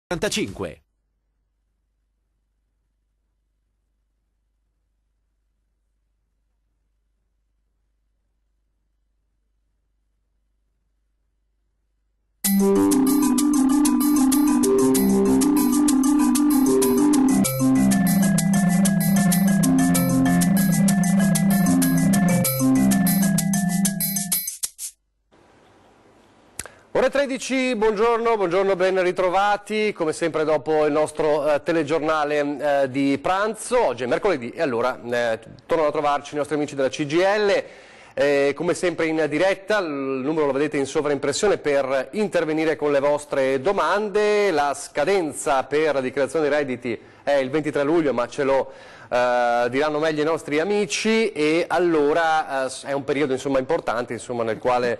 45. Ore 13, buongiorno, ben ritrovati, come sempre dopo il nostro telegiornale di pranzo. Oggi è mercoledì e allora tornano a trovarci i nostri amici della CGIL, come sempre in diretta. Il numero lo vedete in sovraimpressione per intervenire con le vostre domande. La scadenza per la dichiarazione dei redditi è il 23 luglio, ma ce lo diranno meglio i nostri amici, e allora è un periodo importante nel quale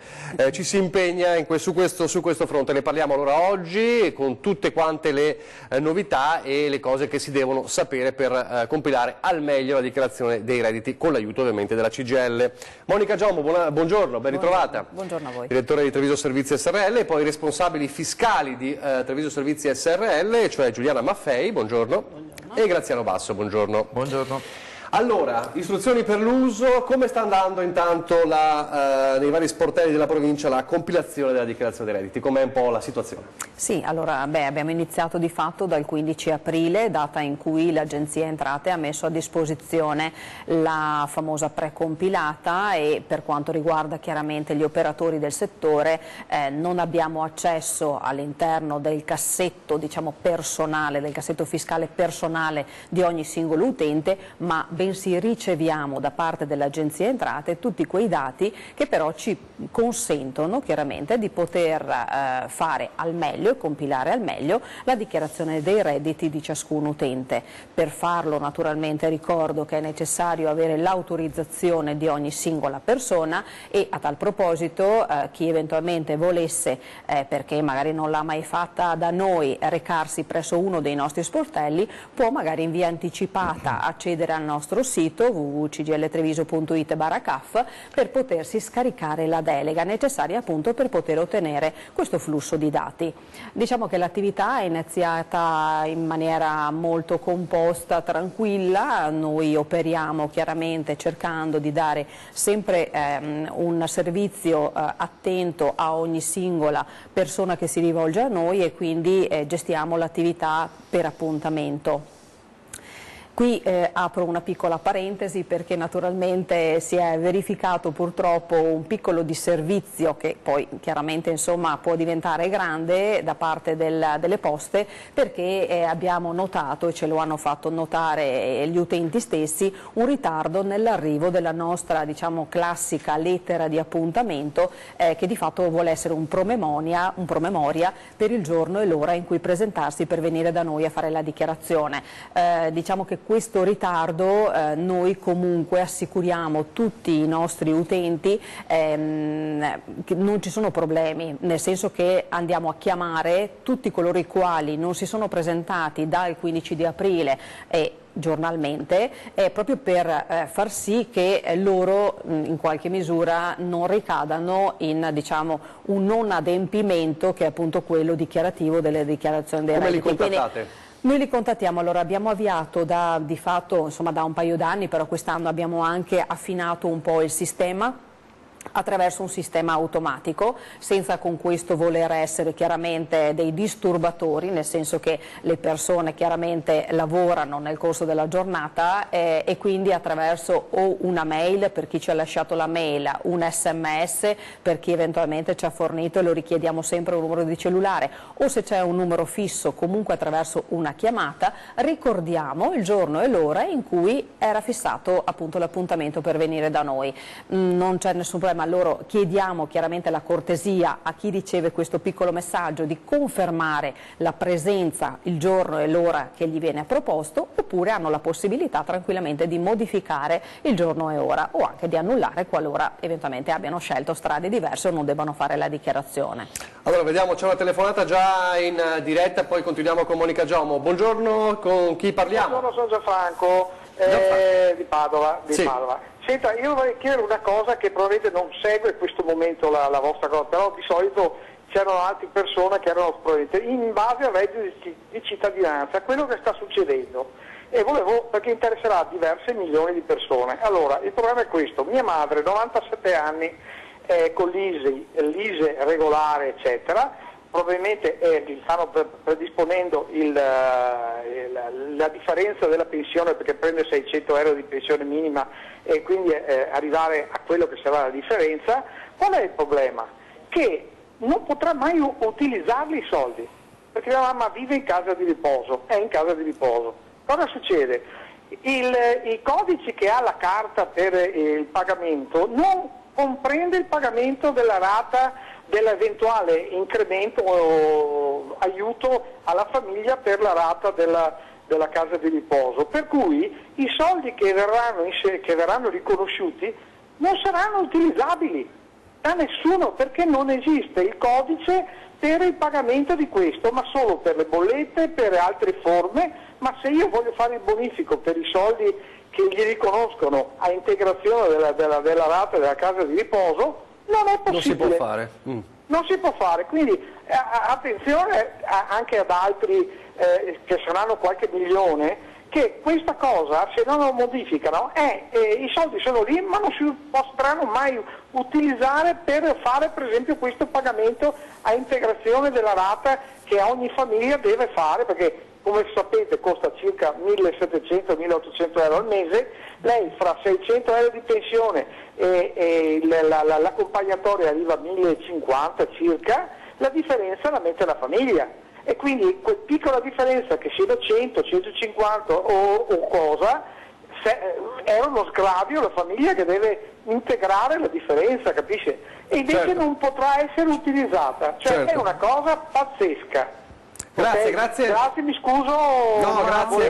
ci si impegna su questo fronte. Ne parliamo allora oggi con tutte quante le novità e le cose che si devono sapere per compilare al meglio la dichiarazione dei redditi, con l'aiuto ovviamente della CGIL. Monica Giommo, buongiorno, ben ritrovata. Buongiorno a voi. Direttore di Treviso Servizi SRL, e poi i responsabili fiscali di Treviso Servizi SRL, cioè Giuliana Maffei, buongiorno. E Graziano Basso, buongiorno. Buongiorno. Allora, istruzioni per l'uso, come sta andando intanto nei vari sportelli della provincia la compilazione della dichiarazione dei redditi? Com'è un po' la situazione? Sì, allora abbiamo iniziato di fatto dal 15 aprile, data in cui l'Agenzia Entrate ha messo a disposizione la famosa precompilata, e per quanto riguarda chiaramente gli operatori del settore non abbiamo accesso all'interno del cassetto personale, del cassetto fiscale personale di ogni singolo utente, ma bensì riceviamo da parte dell'Agenzia Entrate tutti quei dati che però ci consentono chiaramente di poter fare al meglio e compilare al meglio la dichiarazione dei redditi di ciascun utente. Per farlo naturalmente ricordo che è necessario avere l'autorizzazione di ogni singola persona, e a tal proposito chi eventualmente volesse, perché magari non l'ha mai fatta da noi, recarsi presso uno dei nostri sportelli, può magari in via anticipata accedere al nostro sito www.cgltreviso.it/CAF per potersi scaricare la delega necessaria appunto per poter ottenere questo flusso di dati. Diciamo che l'attività è iniziata in maniera molto composta, tranquilla. Noi operiamo chiaramente cercando di dare sempre un servizio attento a ogni singola persona che si rivolge a noi, e quindi gestiamo l'attività per appuntamento. Qui apro una piccola parentesi, perché naturalmente si è verificato purtroppo un piccolo disservizio, che poi chiaramente può diventare grande, da parte delle poste, perché abbiamo notato, e ce lo hanno fatto notare gli utenti stessi, un ritardo nell'arrivo della nostra classica lettera di appuntamento, che di fatto vuole essere un promemoria per il giorno e l'ora in cui presentarsi per venire da noi a fare la dichiarazione. Diciamo che questo ritardo noi comunque assicuriamo tutti i nostri utenti che non ci sono problemi, nel senso che andiamo a chiamare tutti coloro i quali non si sono presentati dal 15 di aprile e giornalmente, proprio per far sì che loro in qualche misura non ricadano in un non adempimento, che è appunto quello dichiarativo delle dichiarazioni dei redditi. Come li contattate? Noi li contattiamo, allora abbiamo avviato da un paio d'anni, però quest'anno abbiamo anche affinato un po' il sistema attraverso un sistema automatico, senza con questo voler essere chiaramente dei disturbatori, nel senso che le persone chiaramente lavorano nel corso della giornata, e quindi attraverso o una mail per chi ci ha lasciato la mail, un SMS per chi eventualmente ci ha fornito, e lo richiediamo sempre un numero di cellulare, o se c'è un numero fisso comunque attraverso una chiamata, ricordiamo il giorno e l'ora in cui era fissato appunto l'appuntamento per venire da noi. Non c'è nessun problema. Loro chiediamo chiaramente la cortesia a chi riceve questo piccolo messaggio di confermare la presenza, il giorno e l'ora che gli viene proposto, oppure hanno la possibilità tranquillamente di modificare il giorno e ora, o anche di annullare qualora eventualmente abbiano scelto strade diverse o non debbano fare la dichiarazione. Allora vediamo, c'è una telefonata già in diretta, poi continuiamo con Monica Giommo. Buongiorno, con chi parliamo? Buongiorno, sono Gianfranco di Padova. Senta, io vorrei chiedere una cosa che probabilmente non segue in questo momento la vostra cosa, però di solito c'erano altre persone che erano probabilmente in base al reddito di cittadinanza, quello che sta succedendo. E perché interesserà diverse milioni di persone. Allora, il problema è questo: mia madre, 97 anni, con l'ISE regolare, eccetera, probabilmente stanno predisponendo la differenza della pensione, perché prende 600 euro di pensione minima e quindi arrivare a quello che sarà la differenza. Qual è il problema? Che non potrà mai utilizzarli i soldi, perché la mamma vive in casa di riposo, è in casa di riposo. Cosa succede? I codici che ha la carta per il pagamento non comprende il pagamento della rata dell'eventuale incremento o aiuto alla famiglia per la rata della casa di riposo, per cui i soldi che verranno riconosciuti non saranno utilizzabili da nessuno, perché non esiste il codice per il pagamento di questo, ma solo per le bollette, per altre forme. Ma se io voglio fare il bonifico per i soldi che gli riconoscono a integrazione della rata della casa di riposo, non è possibile. Non si può fare. Non si può fare, quindi attenzione anche ad altri che saranno qualche milione, che questa cosa, se non lo modificano, i soldi sono lì ma non si potranno mai utilizzare per fare per esempio questo pagamento a integrazione della rata che ogni famiglia deve fare, perché come sapete costa circa 1.700-1.800 euro al mese. Lei fra 600 euro di pensione e l'accompagnatoria arriva a 1.050 circa, la differenza la mette la famiglia, e quindi quella piccola differenza, che siano 100, 150 o cosa, è uno sgravio alla famiglia che deve integrare la differenza, capisce? E invece certo, non potrà essere utilizzata, cioè certo, è una cosa pazzesca. Grazie, Okay? grazie. Grazie, mi scuso, no, grazie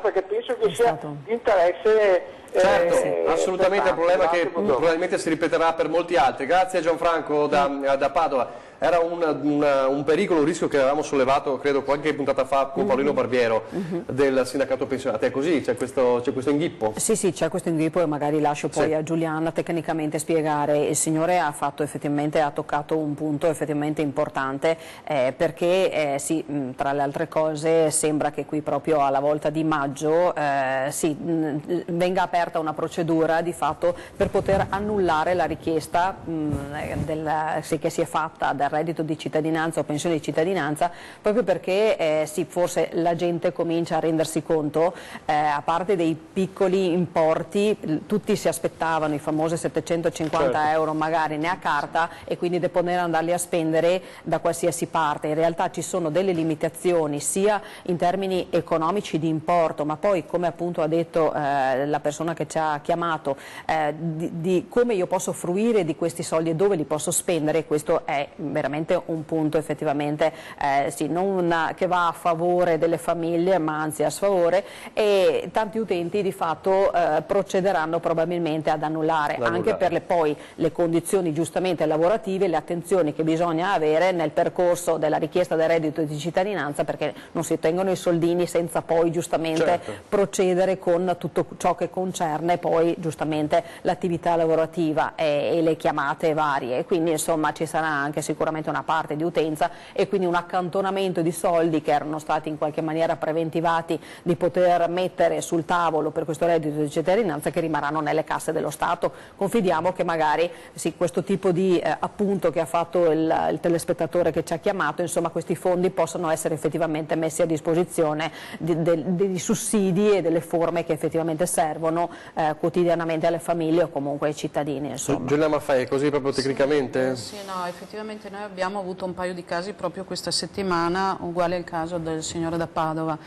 perché penso che sia di interesse. Certo, assolutamente, è un problema che buongiorno. probabilmente si ripeterà per molti altri. Grazie Gianfranco da Padova. Era un pericolo, un rischio che avevamo sollevato, credo, qualche puntata fa con Paolino Barbiero del sindacato pensionati. È così? C'è questo inghippo? Sì, c'è questo inghippo, e magari lascio poi a Giuliana tecnicamente spiegare. Il signore ha toccato un punto effettivamente importante, perché tra le altre cose sembra che qui proprio alla volta di maggio venga aperta una procedura di fatto per poter annullare la richiesta che si è fatta del reddito di cittadinanza o pensione di cittadinanza, proprio perché forse la gente comincia a rendersi conto, a parte dei piccoli importi, tutti si aspettavano i famosi 750 euro magari ne a carta, e quindi di poter andarli a spendere da qualsiasi parte. In realtà ci sono delle limitazioni sia in termini economici di importo, ma poi, come appunto ha detto la persona che ci ha chiamato, di come io posso fruire di questi soldi e dove li posso spendere. Questo è veramente un punto effettivamente non che va a favore delle famiglie, ma anzi a sfavore, e tanti utenti di fatto procederanno probabilmente ad annullare, anche per le condizioni giustamente lavorative, le attenzioni che bisogna avere nel percorso della richiesta del reddito di cittadinanza, perché non si ottengono i soldini senza poi giustamente procedere con tutto ciò che concerne poi giustamente l'attività lavorativa e le chiamate varie. E quindi insomma ci sarà anche sicuramente una parte di utenza, e quindi un accantonamento di soldi che erano stati in qualche maniera preventivati di poter mettere sul tavolo per questo reddito di cittadinanza, che rimarranno nelle casse dello Stato. Confidiamo che magari questo tipo di appunto che ha fatto il telespettatore che ci ha chiamato, insomma questi fondi possano essere effettivamente messi a disposizione dei sussidi e delle forme che effettivamente servono quotidianamente alle famiglie o comunque ai cittadini. Giulia Maffei, così proprio tecnicamente? Sì, no, effettivamente noi abbiamo avuto un paio di casi proprio questa settimana, uguale al caso del signore da Padova,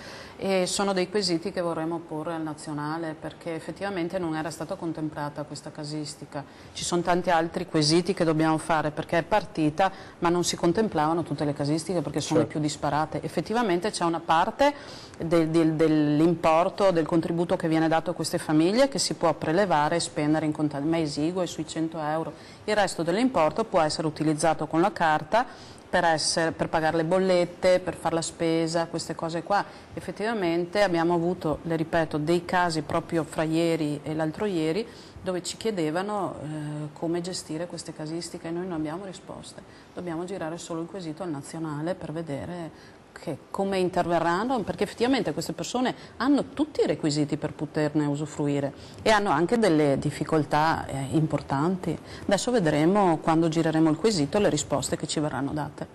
e sono dei quesiti che vorremmo porre al nazionale, perché effettivamente non era stata contemplata questa casistica. Ci sono tanti altri quesiti che dobbiamo fare, perché è partita ma non si contemplavano tutte le casistiche, perché sono le più disparate. Effettivamente c'è una parte dell'importo, del contributo che viene dato a queste famiglie che si può prelevare e spendere in contanti, ma esiguo, è sui 100 euro. Il resto dell'importo può essere utilizzato con la carta per pagare le bollette, per fare la spesa, queste cose qua. Effettivamente abbiamo avuto, le ripeto, dei casi proprio fra ieri e l'altro ieri dove ci chiedevano come gestire queste casistiche e noi non abbiamo risposte. Dobbiamo girare solo il quesito al nazionale per vedere come interverranno, perché effettivamente queste persone hanno tutti i requisiti per poterne usufruire e hanno anche delle difficoltà importanti. Adesso vedremo, quando gireremo il quesito, le risposte che ci verranno date.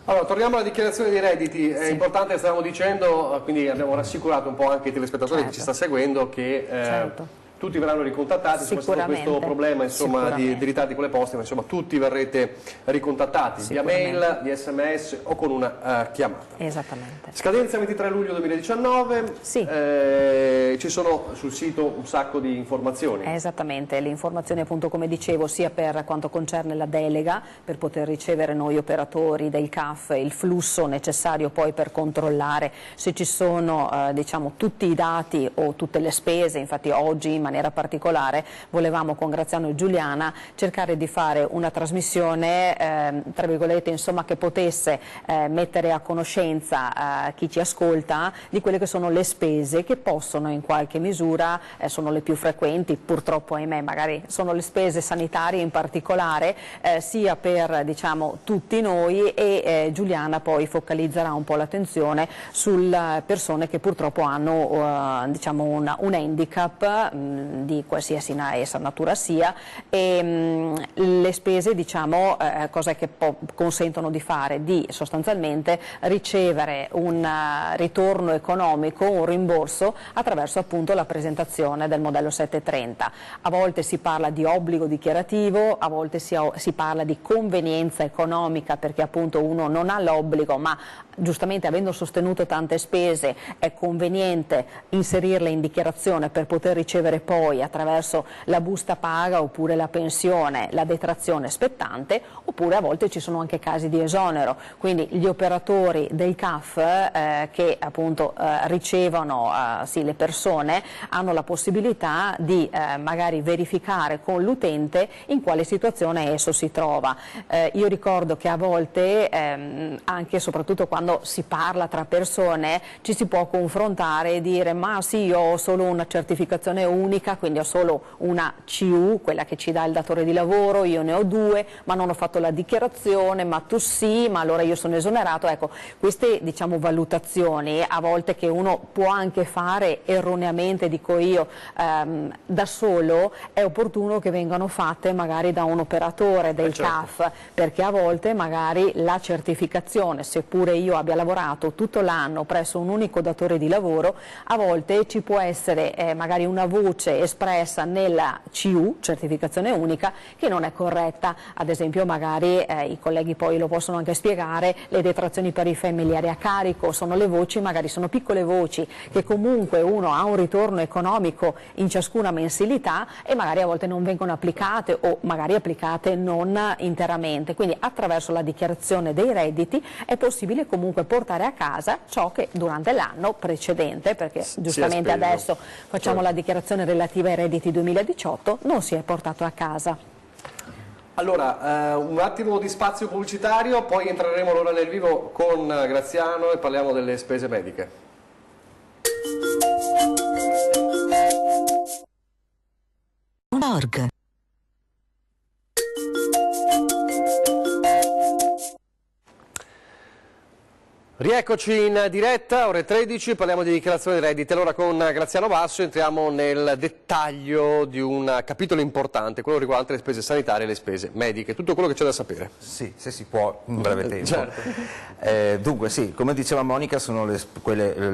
Allora, torniamo alla dichiarazione dei redditi. È importante, stavamo dicendo, quindi abbiamo rassicurato un po' anche i telespettatori che ci sta seguendo, che tutti verranno ricontattati. Insomma, c'è stato questo problema, insomma, di ritardi con le poste, ma insomma tutti verrete ricontattati via mail, via sms o con una chiamata. Esattamente. Scadenza 23 luglio 2019, sì. Ci sono sul sito un sacco di informazioni. Esattamente, le informazioni appunto, come dicevo, sia per quanto concerne la delega, per poter ricevere noi operatori del CAF il flusso necessario poi per controllare se ci sono diciamo, tutti i dati o tutte le spese. Infatti oggi in maniera particolare volevamo con Graziano e Giuliana cercare di fare una trasmissione tra virgolette, insomma, che potesse mettere a conoscenza chi ci ascolta di quelle che sono le spese che possono in qualche misura, sono le più frequenti purtroppo, ahimè, magari sono le spese sanitarie in particolare, sia per diciamo tutti noi, e Giuliana poi focalizzerà un po' l'attenzione sulle persone che purtroppo hanno diciamo un handicap di qualsiasi essa natura sia, e le spese diciamo cosa che consentono di fare? Di sostanzialmente ricevere un ritorno economico, un rimborso attraverso appunto la presentazione del modello 730. A volte si parla di obbligo dichiarativo, a volte si parla di convenienza economica, perché appunto uno non ha l'obbligo, ma giustamente avendo sostenuto tante spese è conveniente inserirle in dichiarazione per poter ricevere poi attraverso la busta paga oppure la pensione la detrazione spettante, oppure a volte ci sono anche casi di esonero, quindi gli operatori del CAF che appunto ricevono sì, le persone hanno la possibilità di magari verificare con l'utente in quale situazione esso si trova. Io ricordo che a volte anche e soprattutto quando si parla tra persone ci si può confrontare e dire ma sì, io ho solo una certificazione unica, quindi ho solo una CU, quella che ci dà il datore di lavoro, io ne ho due, ma non ho fatto la dichiarazione, ma tu sì, ma allora io sono esonerato. Ecco, queste diciamo valutazioni a volte che uno può anche fare erroneamente, dico io, da solo, è opportuno che vengano fatte magari da un operatore del CAF, perché a volte magari la certificazione, seppure io abbia lavorato tutto l'anno presso un unico datore di lavoro, a volte ci può essere magari una voce espressa nella CU, certificazione unica, che non è corretta. Ad esempio magari i colleghi poi lo possono anche spiegare, le detrazioni per i familiari a carico sono le voci, magari sono piccole voci che comunque uno ha un ritorno economico in ciascuna mensilità e magari a volte non vengono applicate o magari applicate non interamente, quindi attraverso la dichiarazione dei redditi è possibile comunque portare a casa ciò che durante l'anno precedente, perché giustamente adesso facciamo la dichiarazione relativa ai redditi 2018, non si è portato a casa. Allora, un attimo di spazio pubblicitario, poi entreremo allora nel vivo con Graziano e parliamo delle spese mediche. Org. Rieccoci in diretta, ore 13, parliamo di dichiarazione dei redditi. Allora con Graziano Basso entriamo nel dettaglio di un capitolo importante, quello riguardante le spese sanitarie e le spese mediche, tutto quello che c'è da sapere. Sì, se si può, in breve tempo. Certo. Dunque sì, come diceva Monica, sono le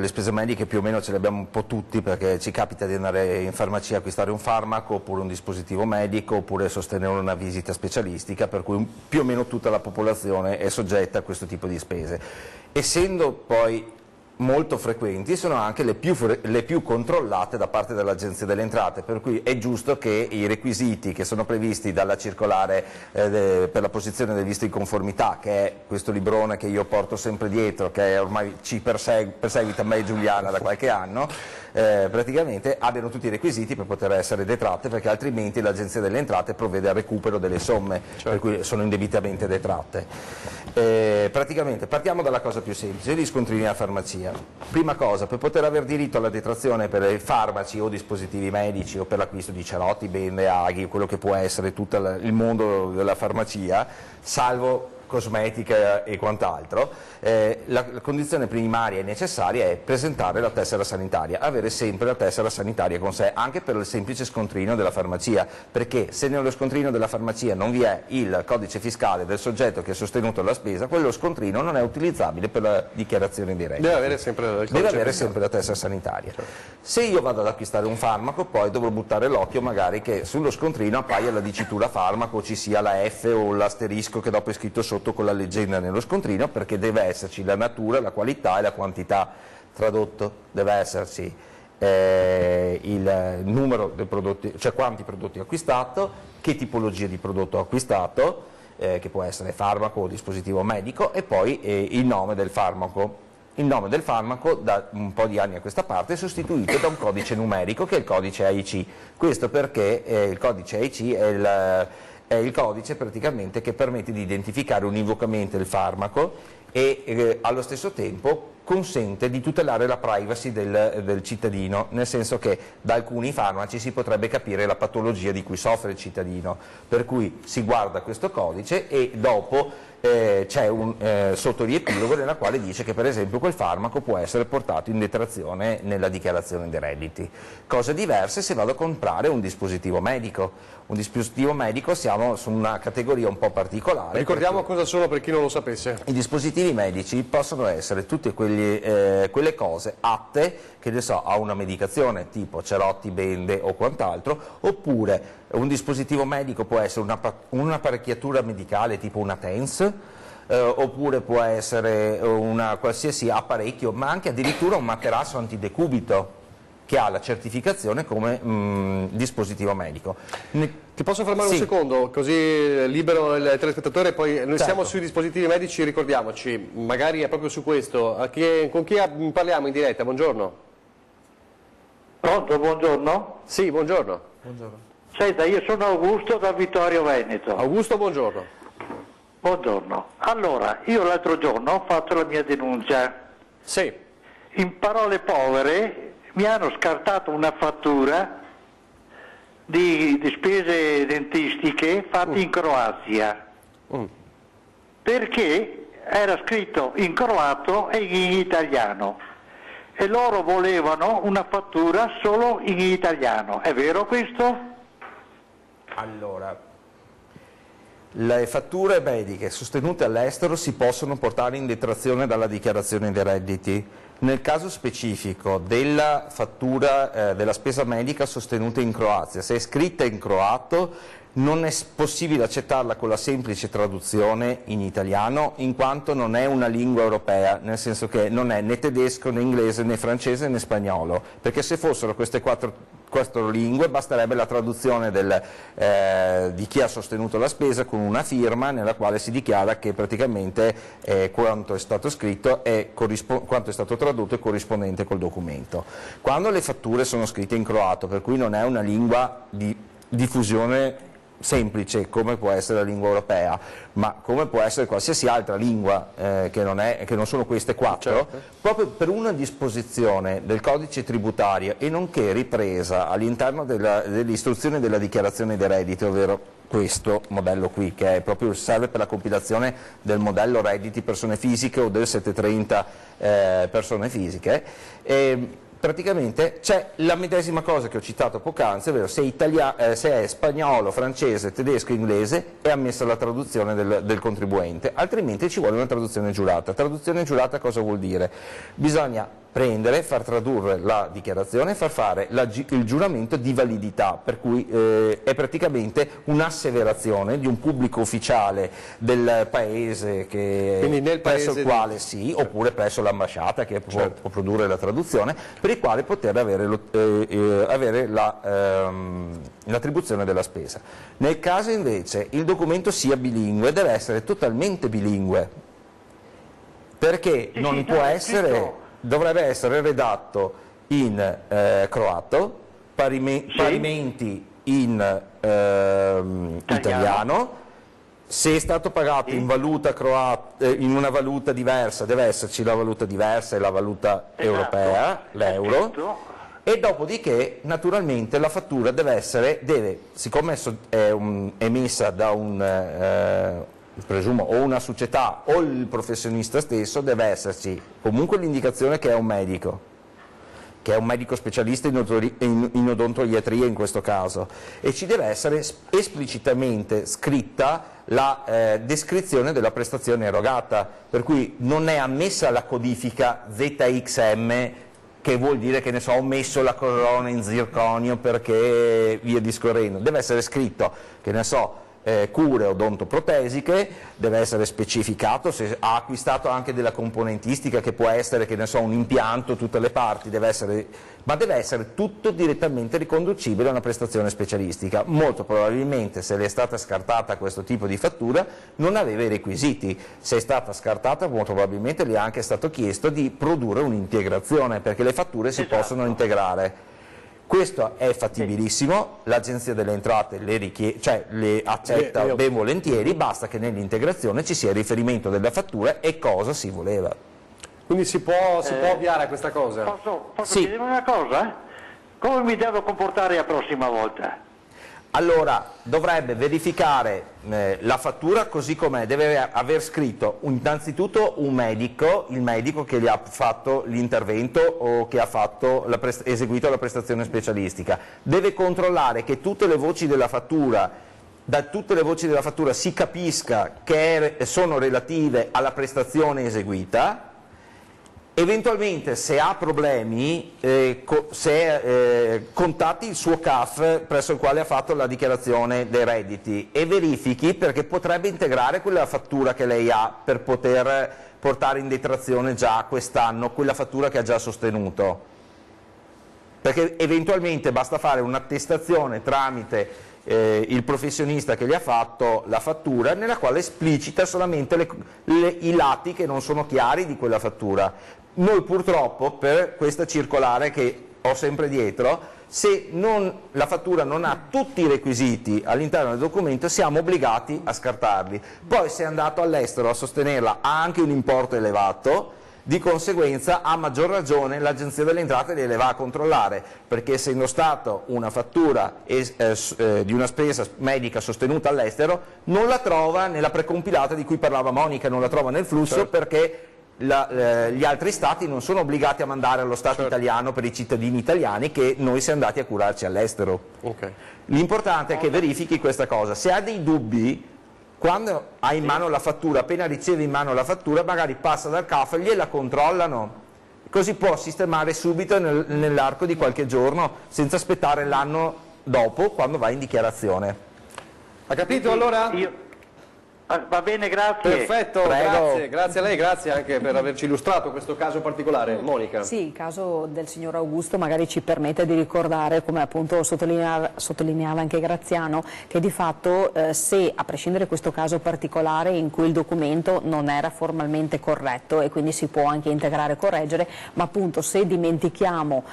spese mediche più o meno ce le abbiamo un po' tutti, perché ci capita di andare in farmacia a acquistare un farmaco, oppure un dispositivo medico, oppure sostenere una visita specialistica, per cui più o meno tutta la popolazione è soggetta a questo tipo di spese. Essendo poi molto frequenti, sono anche le più controllate da parte dell'Agenzia delle Entrate, per cui è giusto che i requisiti che sono previsti dalla circolare per la posizione del visto di conformità, che è questo librone che io porto sempre dietro, che ormai ci perseguita me e Giuliana da qualche anno, praticamente abbiano tutti i requisiti per poter essere detratte, perché altrimenti l'Agenzia delle Entrate provvede al recupero delle somme, per cui sono indebitamente detratte. Praticamente partiamo dalla cosa più semplice, gli scontrini alla farmacia. Prima cosa, per poter avere diritto alla detrazione per i farmaci o dispositivi medici o per l'acquisto di cerotti, bende, aghi, quello che può essere tutto il mondo della farmacia, salvo cosmetica e quant'altro, la condizione primaria e necessaria è presentare la tessera sanitaria, avere sempre la tessera sanitaria con sé, anche per il semplice scontrino della farmacia, perché se nello scontrino della farmacia non vi è il codice fiscale del soggetto che ha sostenuto la spesa, quello scontrino non è utilizzabile per la dichiarazione di redditi. Deve avere sempre la tessera sanitaria. Se io vado ad acquistare un farmaco, poi dovrò buttare l'occhio magari che sullo scontrino appaia la dicitura farmaco, ci sia la F o l'asterisco che dopo è scritto sotto con la leggenda nello scontrino, perché deve esserci la natura, la qualità e la quantità. Tradotto, deve esserci il numero dei prodotti, cioè quanti prodotti ho acquistato, che tipologia di prodotto ho acquistato, che può essere farmaco o dispositivo medico, e poi il nome del farmaco. Il nome del farmaco da un po' di anni a questa parte è sostituito da un codice numerico che è il codice AIC. Questo perché il codice AIC è il codice praticamente che permette di identificare univocamente il farmaco e allo stesso tempo consente di tutelare la privacy del cittadino, nel senso che da alcuni farmaci si potrebbe capire la patologia di cui soffre il cittadino, per cui si guarda questo codice e dopo c'è un sottoriepilogo nella quale dice che per esempio quel farmaco può essere portato in detrazione nella dichiarazione dei redditi. Cose diverse se vado a comprare un dispositivo medico. Un dispositivo medico siamo su una categoria un po' particolare. Ricordiamo cosa sono per chi non lo sapesse. I dispositivi medici possono essere tutte quelle cose atte, che ne so, a una medicazione tipo cerotti, bende o quant'altro, oppure un dispositivo medico può essere un'apparecchiatura medicale tipo una TENS, oppure può essere una qualsiasi apparecchio, ma anche addirittura un materasso antidecubito che ha la certificazione come dispositivo medico. Ti posso fermare Sì. un secondo, così libero il telespettatore, poi noi Certo. siamo sui dispositivi medici, ricordiamoci, magari è proprio su questo. Con chi parliamo in diretta? Buongiorno. Pronto, buongiorno? Sì, buongiorno. Senta, io sono Augusto da Vittorio Veneto. Augusto, buongiorno. Buongiorno. Allora, io l'altro giorno ho fatto la mia denuncia. Sì. In parole povere mi hanno scartato una fattura di spese dentistiche fatte in Croazia. Perché era scritto in croato e in italiano. E loro volevano una fattura solo in italiano. È vero questo? Allora, le fatture mediche sostenute all'estero si possono portare in detrazione dalla dichiarazione dei redditi. Nel caso specifico della fattura della spesa medica sostenuta in Croazia, se è scritta in croato non è possibile accettarla con la semplice traduzione in italiano, in quanto non è una lingua europea, nel senso che non è né tedesco, né inglese, né francese, né spagnolo, perché se fossero queste quattro lingue basterebbe la traduzione di chi ha sostenuto la spesa con una firma nella quale si dichiara che praticamente quanto è stato scritto e quanto è stato tradotto è corrispondente col documento. Quando le fatture sono scritte in croato, per cui non è una lingua di diffusione semplice come può essere la lingua europea, ma come può essere qualsiasi altra lingua che non sono queste quattro, certo. Proprio per una disposizione del codice tributario e nonché ripresa all'interno dell'istruzione della dichiarazione dei redditi, ovvero questo modello qui, che è proprio serve per la compilazione del modello redditi persone fisiche o del 730 persone fisiche, praticamente c'è la medesima cosa che ho citato poc'anzi, ovvero se è spagnolo, francese, tedesco, inglese è ammessa la traduzione del contribuente, altrimenti ci vuole una traduzione giurata. Traduzione giurata cosa vuol dire? Bisogna prendere, far tradurre la dichiarazione e far fare il giuramento di validità, per cui è praticamente un'asseverazione di un pubblico ufficiale del paese, presso il quale sì, oppure presso l'ambasciata che può produrre la traduzione, per il quale poter avere l'attribuzione della spesa. Nel caso invece il documento sia bilingue, deve essere totalmente bilingue, perché non può essere... dovrebbe essere redatto in croato, parimenti in italiano. Se è stato pagato in valuta croata, in una valuta diversa, deve esserci la valuta diversa e la valuta europea, l'euro, e dopodiché naturalmente la fattura siccome è emessa da presumo o una società o il professionista stesso, deve esserci comunque l'indicazione che è un medico specialista in odontoiatria in questo caso, e ci deve essere esplicitamente scritta la descrizione della prestazione erogata, per cui non è ammessa la codifica ZXM, che vuol dire che ne so, ho messo la corona in zirconio perché via discorrendo, deve essere scritto che ne so, cure odontoprotesiche, deve essere specificato se ha acquistato anche della componentistica che può essere, che ne so, un impianto, tutte le parti, ma deve essere tutto direttamente riconducibile a una prestazione specialistica. Molto probabilmente, se le è stata scartata questo tipo di fattura, non aveva i requisiti. Se è stata scartata, molto probabilmente le è anche stato chiesto di produrre un'integrazione, perché le fatture si possono integrare. Questo è fattibilissimo, l'Agenzia delle Entrate le accetta ben volentieri, basta che nell'integrazione ci sia il riferimento della fattura e cosa si voleva. Quindi si può ovviare a questa cosa? Posso chiedere una cosa? Come mi devo comportare la prossima volta? Allora, dovrebbe verificare la fattura così com'è, deve aver scritto innanzitutto il medico che gli ha fatto l'intervento o che ha eseguito la prestazione specialistica, deve controllare che tutte le voci della fattura, da tutte le voci della fattura si capisca che sono relative alla prestazione eseguita. Eventualmente, se ha problemi, contatti il suo CAF presso il quale ha fatto la dichiarazione dei redditi e verifichi, perché potrebbe integrare quella fattura che lei ha per poter portare in detrazione già quest'anno quella fattura che ha già sostenuto. Perché eventualmente basta fare un'attestazione tramite il professionista che gli ha fatto la fattura, nella quale esplicita solamente i lati che non sono chiari di quella fattura. Noi purtroppo, per questa circolare che ho sempre dietro, se la fattura non ha tutti i requisiti all'interno del documento, siamo obbligati a scartarli. Poi, se è andato all'estero a sostenerla, ha anche un importo elevato, di conseguenza a maggior ragione l'Agenzia delle Entrate le va a controllare, perché essendo stato una fattura di una spesa medica sostenuta all'estero, non la trova nella precompilata di cui parlava Monica, non la trova nel flusso, perché gli altri stati non sono obbligati a mandare allo Stato italiano per i cittadini italiani che noi siamo andati a curarci all'estero. L'importante è che verifichi questa cosa. Se ha dei dubbi, quando ha in mano la fattura, appena riceve in mano la fattura, magari passa dal CAF e gliela controllano, così può sistemare subito nell'arco di qualche giorno, senza aspettare l'anno dopo quando va in dichiarazione. Ha capito allora? Va bene, grazie. Perfetto, grazie a lei, grazie anche per averci illustrato questo caso particolare. Monica. Sì, il caso del signor Augusto magari ci permette di ricordare, come appunto sottolineava anche Graziano, che di fatto se, a prescindere da questo caso particolare in cui il documento non era formalmente corretto e quindi si può anche integrare e correggere, ma appunto se dimentichiamo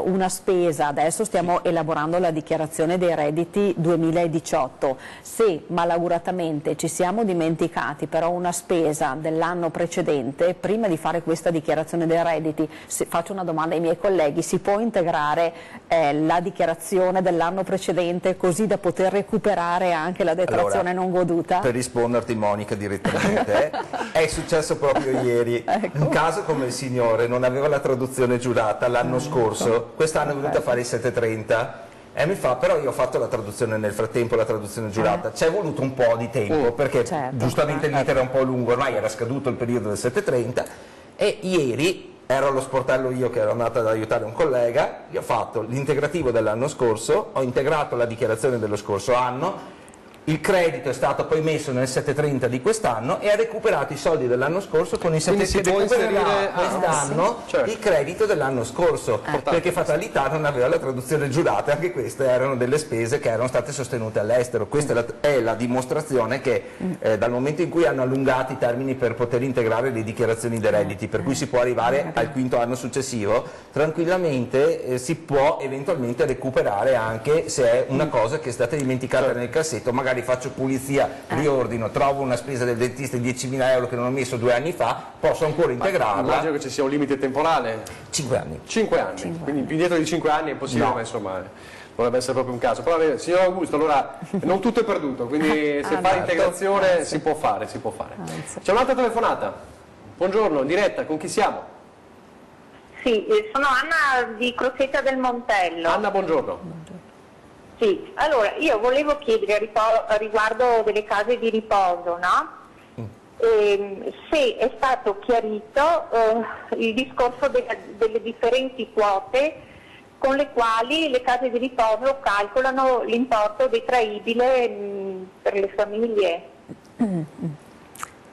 una spesa, adesso stiamo elaborando la dichiarazione dei redditi 2018, se malauguratamente ci siamo dimenticati però una spesa dell'anno precedente, prima di fare questa dichiarazione dei redditi, faccio una domanda ai miei colleghi, si può integrare la dichiarazione dell'anno precedente così da poter recuperare anche la detrazione non goduta? Per risponderti Monica direttamente, è successo proprio ieri, un caso come il signore non aveva la traduzione giurata l'anno scorso, quest'anno è venuto a fare il 730, e mi fa, però io ho fatto la traduzione nel frattempo, la traduzione giurata, ci è voluto un po' di tempo perché giustamente l'iter era un po' lungo, ormai era scaduto il periodo del 730 e ieri ero allo sportello io che ero andato ad aiutare un collega, gli ho fatto l'integrativo dell'anno scorso, ho integrato la dichiarazione dello scorso anno, il credito è stato poi messo nel 730 di quest'anno e ha recuperato i soldi dell'anno scorso con il 730 quest'anno il credito dell'anno scorso, perché Fatalità non aveva la traduzione giurata, anche queste erano delle spese che erano state sostenute all'estero. Questa è la dimostrazione che dal momento in cui hanno allungato i termini per poter integrare le dichiarazioni dei redditi, per cui si può arrivare al quinto anno successivo, tranquillamente si può eventualmente recuperare anche se è una cosa che è stata dimenticata nel cassetto. Magari faccio pulizia, riordino, trovo una spesa del dentista di 10.000 euro che non ho messo 2 anni fa, posso ancora integrarla. Immagino che ci sia un limite temporale. 5 anni. 5 anni, quindi più dietro di 5 anni è impossibile, ma insomma dovrebbe essere proprio un caso. Però signor Augusto, allora non tutto è perduto, quindi se fa integrazione si può fare, si può fare. C'è un'altra telefonata. Buongiorno, in diretta, con chi siamo? Sì, sono Anna di Crocetta del Montello. Anna, buongiorno. Sì, allora io volevo chiedere riguardo delle case di riposo, no? Se è stato chiarito il discorso delle differenti quote con le quali le case di riposo calcolano l'importo detraibile per le famiglie.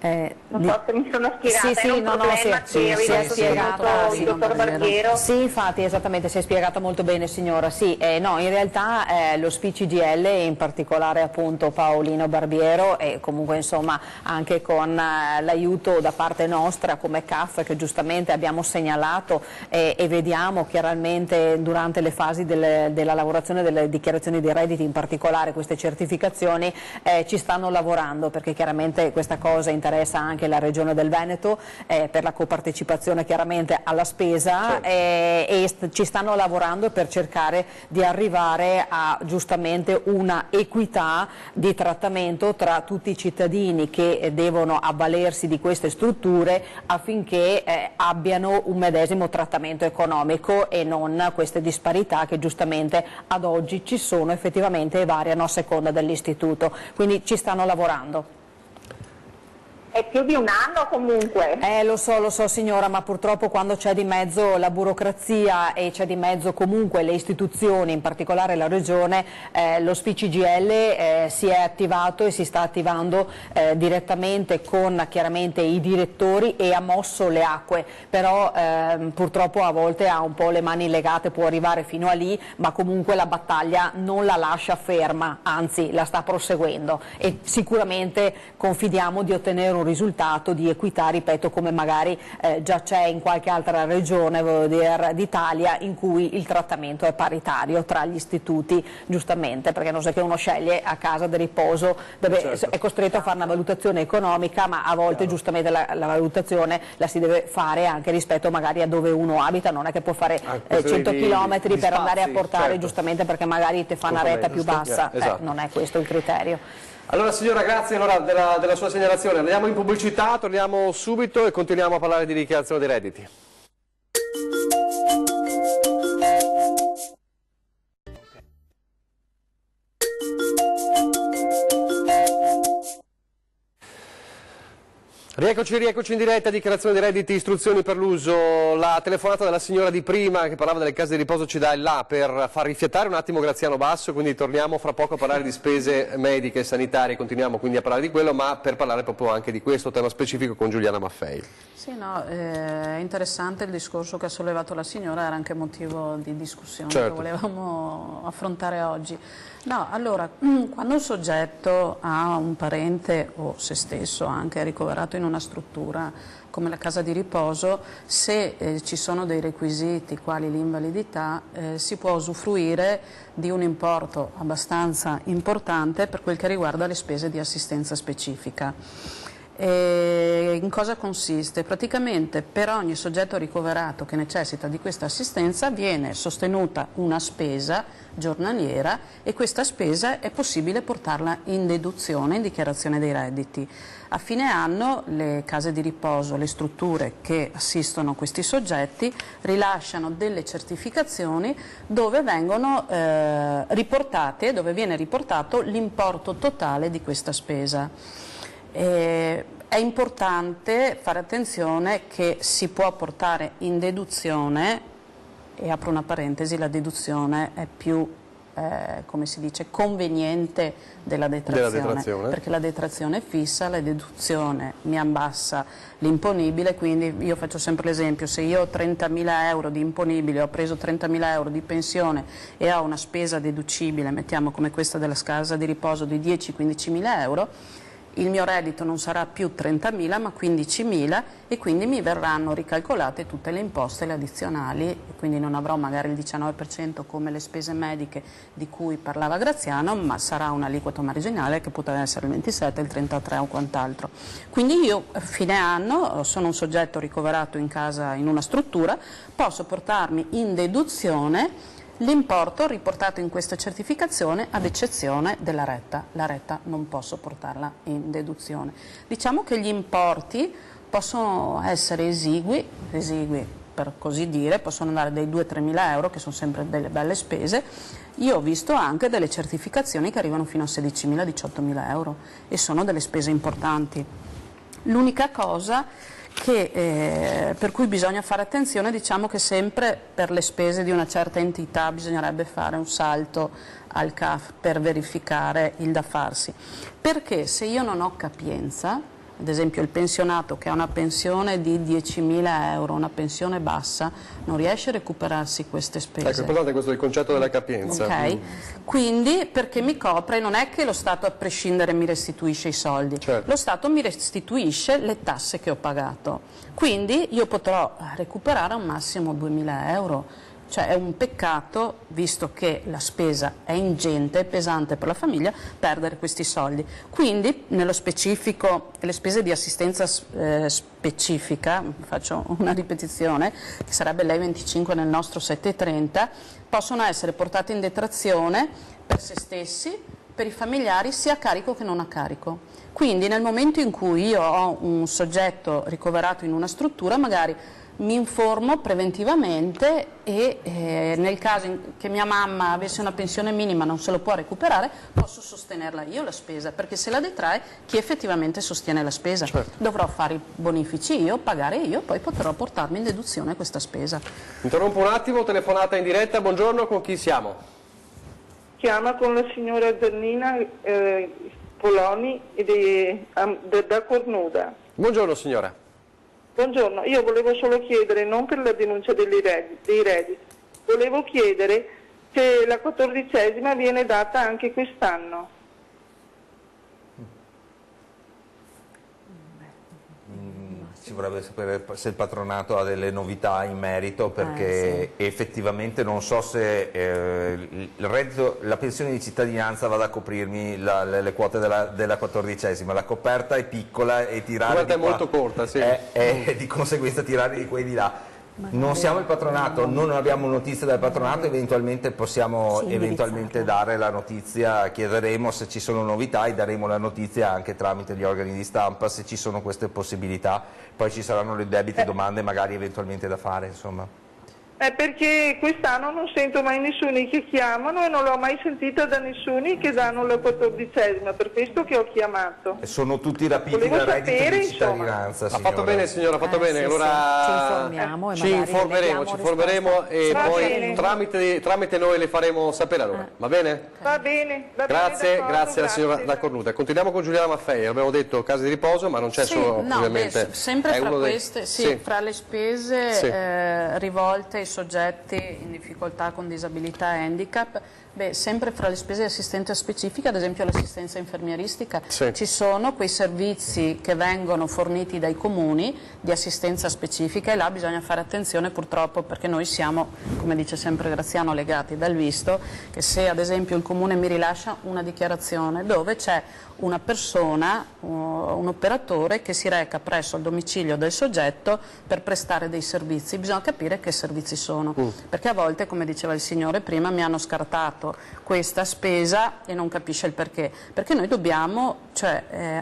Non so se mi sono spiegata, sì, è un problema che aveva spiegato il dottor Barbiero. Sì, infatti, esattamente, si è spiegato molto bene, signora. Sì, no, in realtà lo SPCGL, in particolare appunto Paolino Barbiero, e comunque insomma anche con l'aiuto da parte nostra come CAF, che giustamente abbiamo segnalato e vediamo chiaramente durante le fasi della lavorazione delle dichiarazioni dei redditi, in particolare queste certificazioni, ci stanno lavorando, perché chiaramente questa cosa interessa anche la Regione del Veneto per la copartecipazione chiaramente alla spesa, e ci stanno lavorando per cercare di arrivare a giustamente una equità di trattamento tra tutti i cittadini che devono avvalersi di queste strutture, affinché abbiano un medesimo trattamento economico e non queste disparità che giustamente ad oggi ci sono effettivamente e variano a seconda dell'istituto. Quindi ci stanno lavorando. È più di un anno comunque. Lo so signora, ma purtroppo quando c'è di mezzo la burocrazia e c'è di mezzo comunque le istituzioni, in particolare la Regione, lo SPCGL si è attivato e si sta attivando direttamente con chiaramente i direttori e ha mosso le acque, però purtroppo a volte ha un po' le mani legate, può arrivare fino a lì, ma comunque la battaglia non la lascia ferma, anzi la sta proseguendo, e sicuramente confidiamo di ottenere un risultato di equità, ripeto, come magari già c'è in qualche altra regione d'Italia, in cui il trattamento è paritario tra gli istituti, giustamente, perché non so che uno sceglie a casa del riposo, è costretto a fare una valutazione economica, ma a volte giustamente la valutazione la si deve fare anche rispetto magari a dove uno abita, non è che può fare 100 km per andare a portare, giustamente perché magari te fa una retta più bassa, non è questo il criterio. Allora signora, grazie della sua segnalazione. Andiamo in pubblicità, torniamo subito e continuiamo a parlare di dichiarazione dei redditi. Rieccoci in diretta, dichiarazione dei redditi, istruzioni per l'uso. La telefonata della signora di prima che parlava delle case di riposo ci dà il là per far rifiatare un attimo Graziano Basso, quindi torniamo fra poco a parlare di spese mediche e sanitarie, continuiamo quindi a parlare di quello, ma per parlare proprio anche di questo tema specifico con Giuliana Maffei. Sì, no, è interessante il discorso che ha sollevato la signora, era anche motivo di discussione che volevamo affrontare oggi. No, allora, quando un soggetto ha un parente o se stesso anche ricoverato in una struttura come la casa di riposo, se ci sono dei requisiti quali l'invalidità, si può usufruire di un importo abbastanza importante per quel che riguarda le spese di assistenza specifica. In cosa consiste? Praticamente per ogni soggetto ricoverato che necessita di questa assistenza viene sostenuta una spesa giornaliera e questa spesa è possibile portarla in deduzione, in dichiarazione dei redditi. A fine anno le case di riposo, le strutture che assistono questi soggetti rilasciano delle certificazioni dove vengono dove viene riportato l'importo totale di questa spesa. È importante fare attenzione che si può portare in deduzione, e apro una parentesi, la deduzione è più come si dice, conveniente della detrazione, perché la detrazione è fissa, la deduzione mi abbassa l'imponibile, quindi io faccio sempre l'esempio: se io ho 30.000 euro di imponibile, ho preso 30.000 euro di pensione e ho una spesa deducibile, mettiamo come questa della casa di riposo, di 10-15.000 euro, il mio reddito non sarà più 30.000 ma 15.000 e quindi mi verranno ricalcolate tutte le imposte, le addizionali, e quindi non avrò magari il 19% come le spese mediche di cui parlava Graziano, ma sarà un'aliquota marginale che potrà essere il 27, il 33 o quant'altro. Quindi io a fine anno sono un soggetto ricoverato in casa in una struttura, posso portarmi in deduzione l'importo riportato in questa certificazione, ad eccezione della retta. La retta non posso portarla in deduzione. Diciamo che gli importi possono essere esigui per così dire, possono andare dai 2-3 mila euro, che sono sempre delle belle spese. Io ho visto anche delle certificazioni che arrivano fino a 16.000-18.000 euro e sono delle spese importanti. L'unica cosa per cui bisogna fare attenzione, diciamo che sempre per le spese di una certa entità bisognerebbe fare un salto al CAF per verificare il da farsi, perché se io non ho capienza, ad esempio il pensionato che ha una pensione di 10.000 euro, una pensione bassa, non riesce a recuperarsi queste spese. Ecco, è importante questo il concetto della capienza. Ok, quindi perché mi copre, non è che lo Stato a prescindere mi restituisce i soldi, certo. Lo Stato mi restituisce le tasse che ho pagato, quindi io potrò recuperare a un massimo 2.000 euro. Cioè è un peccato, visto che la spesa è ingente, pesante per la famiglia, perdere questi soldi. Quindi, nello specifico, le spese di assistenza specifica, faccio una ripetizione, che sarebbe lei 25 nel nostro 730, possono essere portate in detrazione per se stessi, per i familiari, sia a carico che non a carico. Quindi nel momento in cui io ho un soggetto ricoverato in una struttura, magari mi informo preventivamente e nel caso che mia mamma avesse una pensione minima non se lo può recuperare, posso sostenerla io la spesa, perché se la detrae chi effettivamente sostiene la spesa. Certo. Dovrò fare i bonifici io, pagare io, poi potrò portarmi in deduzione questa spesa. Interrompo un attimo, telefonata in diretta, buongiorno, con chi siamo? Chiama con la signora Giannina Poloni da Cornuda. Buongiorno signora. Buongiorno, io volevo solo chiedere, non per la denuncia dei redditi, volevo chiedere se la 14ª viene data anche quest'anno. Ci vorrebbe sapere se il patronato ha delle novità in merito, perché effettivamente non so se il reddito, la pensione di cittadinanza vada a coprirmi le quote della 14ª, la coperta è piccola e tirare è molto corta, sì. È di conseguenza tirare di qua e di là. Non siamo il patronato, non abbiamo notizie dal patronato, eventualmente possiamo dare la notizia, chiederemo se ci sono novità e daremo la notizia anche tramite gli organi di stampa se ci sono queste possibilità, poi ci saranno le debite domande magari eventualmente da fare, insomma. Perché quest'anno non sento mai nessuno che chiamano e non l'ho mai sentita da nessuno che danno la 14ª, per questo che ho chiamato. E sono tutti rapiti dal reddito di cittadinanza. Ha fatto bene signora, ha fatto bene, allora ci informeremo e poi tramite noi le faremo sapere allora, va bene? Va bene, grazie alla signora da Cornuda. Continuiamo con Giuliana Maffei, abbiamo detto case di riposo, ma non c'è solo ovviamente. Sempre fra queste, fra le spese rivolte soggetti in difficoltà con disabilità e handicap, sempre fra le spese di assistenza specifica, ad esempio l'assistenza infermieristica, ci sono quei servizi che vengono forniti dai comuni di assistenza specifica e là bisogna fare attenzione purtroppo, perché noi siamo, come dice sempre Graziano, legati dal visto, che se ad esempio il comune mi rilascia una dichiarazione dove c'è una persona, un operatore che si reca presso il domicilio del soggetto per prestare dei servizi, bisogna capire che servizi sono, perché a volte, come diceva il signore prima, mi hanno scartato questa spesa e non capisce il perché noi dobbiamo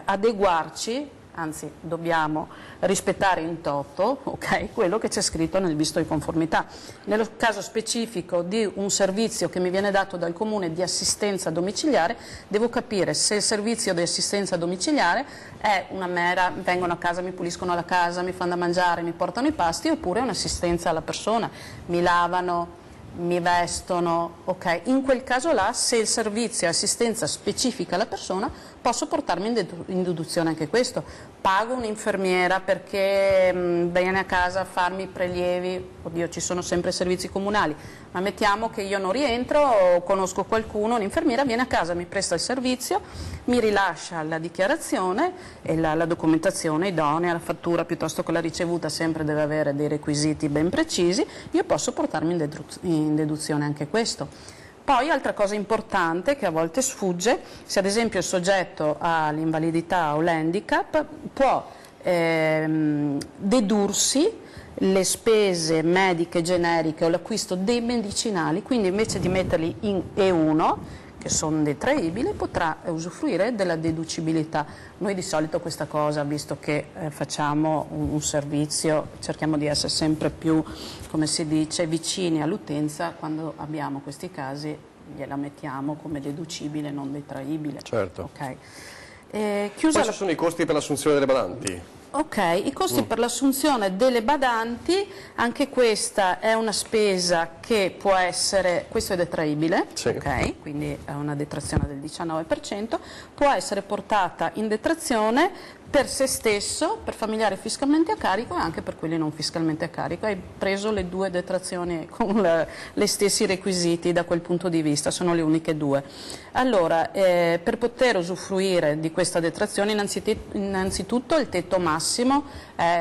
adeguarci anzi dobbiamo rispettare in toto, okay, quello che c'è scritto nel visto di conformità. Nello caso specifico di un servizio che mi viene dato dal comune di assistenza domiciliare, devo capire se il servizio di assistenza domiciliare è una mera, vengono a casa, mi puliscono la casa, mi fanno da mangiare, mi portano i pasti, oppure è un'assistenza alla persona, mi lavano, mi vestono, ok? In quel caso là, se il servizio è assistenza specifica alla persona, posso portarmi in deduzione anche questo. Pago un'infermiera perché viene a casa a farmi i prelievi, oddio, ci sono sempre servizi comunali, ma mettiamo che io non rientro o conosco qualcuno, un'infermiera viene a casa, mi presta il servizio, mi rilascia la dichiarazione e la documentazione idonea, la fattura piuttosto che la ricevuta sempre deve avere dei requisiti ben precisi, io posso portarmi in deduzione anche questo. Poi, altra cosa importante che a volte sfugge, se ad esempio il soggetto ha l'invalidità o l'handicap, può dedursi le spese mediche generiche o l'acquisto dei medicinali, quindi invece di metterli in E1, che sono detraibili, potrà usufruire della deducibilità. Noi di solito questa cosa, visto che facciamo un servizio, cerchiamo di essere sempre più, come si dice, vicini all'utenza, quando abbiamo questi casi gliela mettiamo come deducibile, non detraibile. Certo. Okay. Poi ci sono i costi per l'assunzione delle badanti. Ok, i costi per l'assunzione delle badanti, anche questa è una spesa che può essere, questo è detraibile, sì. Ok, quindi è una detrazione del 19%, può essere portata in detrazione per se stesso, per familiari fiscalmente a carico e anche per quelli non fiscalmente a carico. Hai preso le due detrazioni con gli stessi requisiti da quel punto di vista, sono le uniche due. Allora, per poter usufruire di questa detrazione, innanzitutto il tetto massimo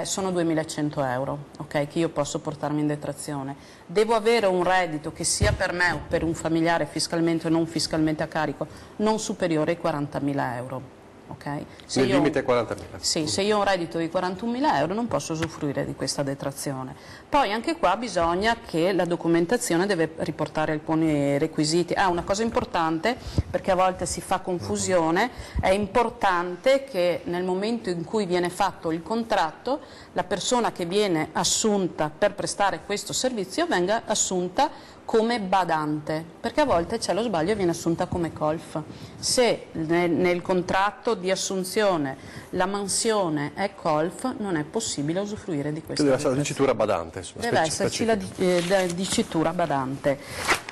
sono 2.100 euro, okay, che io posso portarmi in detrazione. Devo avere un reddito che sia per me o per un familiare fiscalmente o non fiscalmente a carico non superiore ai 40.000 euro. Okay? Il limite è 40.000. Sì, se io ho un reddito di 41.000 euro non posso usufruire di questa detrazione. Poi anche qua bisogna che la documentazione deve riportare alcuni requisiti. Una cosa importante, perché a volte si fa confusione, è importante che nel momento in cui viene fatto il contratto la persona che viene assunta per prestare questo servizio venga assunta come badante, perché a volte c'è lo sbaglio e viene assunta come colf. Se nel contratto di assunzione la mansione è colf, non è possibile usufruire di questa deve essere la dicitura badante. Deve esserci la dicitura badante.